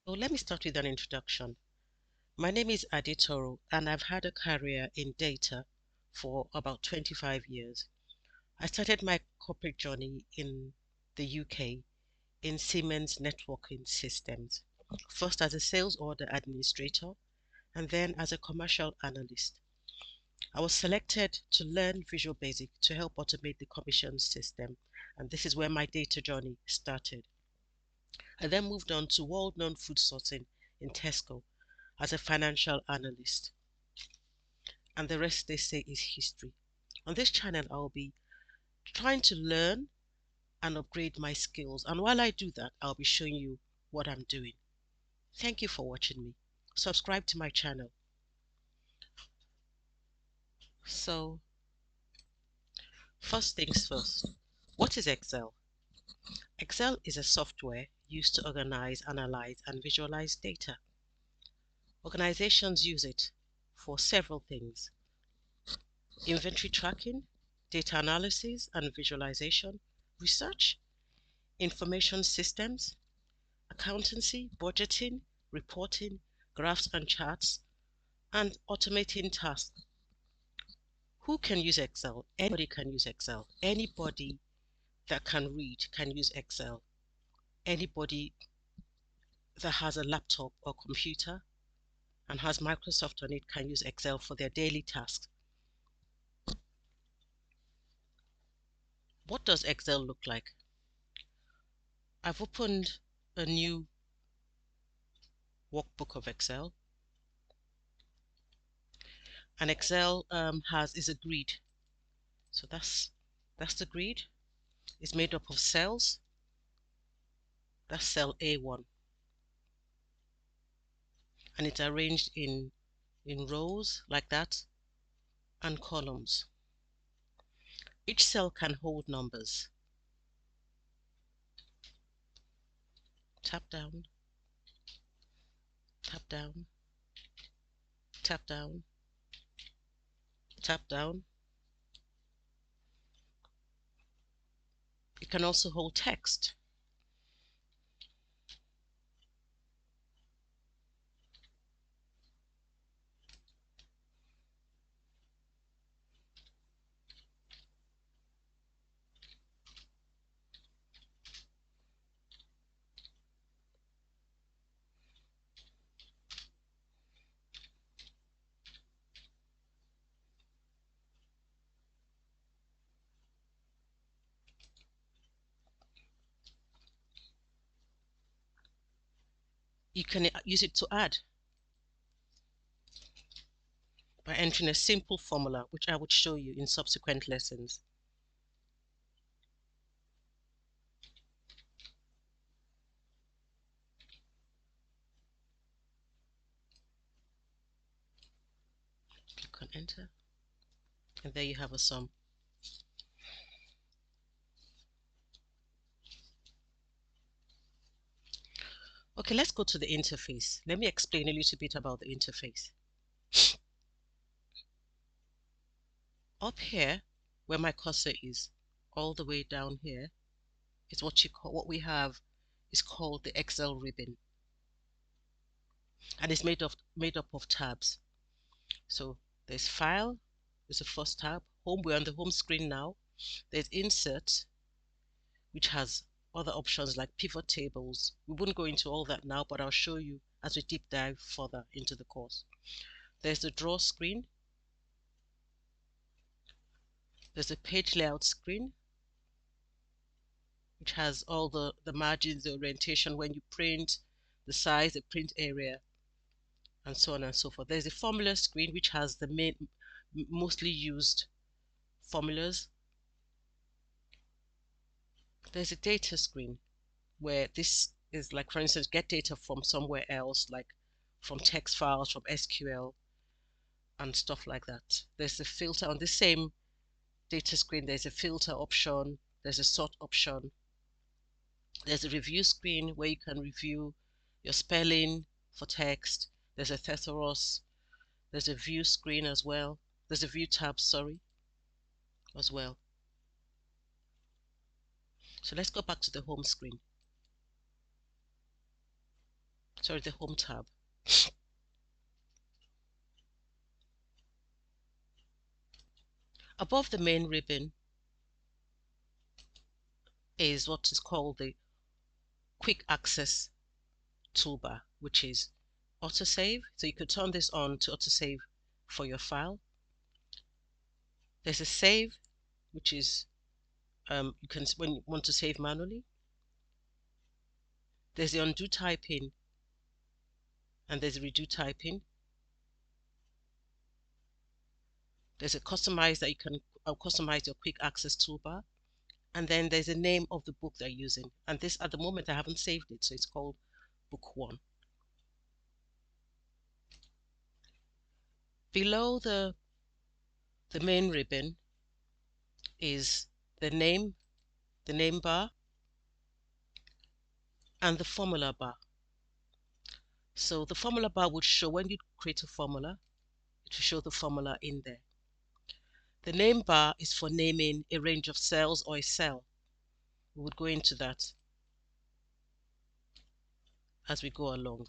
So let me start with an introduction. My name is Aditoro, and I've had a career in data for about 25 years. I started my corporate journey in the UK in Siemens Networking Systems, first as a sales order administrator and then as a commercial analyst. I was selected to learn Visual Basic to help automate the commission system, and this is where my data journey started. I then moved on to world-known food sourcing in Tesco as a financial analyst, and the rest they say is history. On this channel, I'll be trying to learn and upgrade my skills, and while I do that, I'll be showing you what I'm doing. Thank you for watching me. Subscribe to my channel. So, first things first, what is Excel? Excel is a software used to organize, analyze, and visualize data. Organizations use it for several things: inventory tracking, data analysis and visualization, research, information systems, accountancy, budgeting, reporting, graphs and charts, and automating tasks. Who can use Excel? Anybody can use Excel. Anybody that can read can use Excel. Anybody that has a laptop or computer and has Microsoft on it can use Excel for their daily tasks. What does Excel look like? I've opened a new workbook of Excel, and Excel is a grid. So that's the grid. It's made up of cells. That's cell A1, and it's arranged in rows like that and columns. Each cell can hold numbers. Tap down, tap down, tap down, tap down. It can also hold text. You can use it to add by entering a simple formula, which I would show you in subsequent lessons. Click on enter, and there you have a sum. Okay, let's go to the interface. Let me explain a little bit about the interface. Up here, where my cursor is, all the way down here, is what we have is called the Excel ribbon, and it's made up of tabs. So there's File, is the first tab. Home, we're on the home screen now. There's Insert, which has other options like pivot tables. We wouldn't go into all that now, but I'll show you as we deep dive further into the course. There's the Draw screen. There's the Page Layout screen, which has all the margins, the orientation when you print, the size, the print area, and so on and so forth. There's the Formula screen, which has the mostly used formulas. There's a Data screen, where this is like, for instance, get data from somewhere else, like from text files, from SQL, and stuff like that. There's the filter on the same data screen. There's a filter option, there's a sort option, there's a review screen where you can review your spelling for text. There's a thesaurus, there's a view screen as well, there's a view tab, sorry, as well. So let's go back to the home screen. sorry, the Home tab. Above the main ribbon is what is called the quick access toolbar, which is autosave. So you could turn this on to autosave for your file. There's a save, which is you can, when you want to save manually. There's the undo typing, and there's a redo typing. There's a customize that you can customize your quick access toolbar. And then there's the name of the book they're using. And this, at the moment, I haven't saved it, so it's called Book 1. Below the main ribbon is the name bar, and the formula bar. So the formula bar would show, when you create a formula, it will show the formula in there. The name bar is for naming a range of cells or a cell. We would go into that as we go along.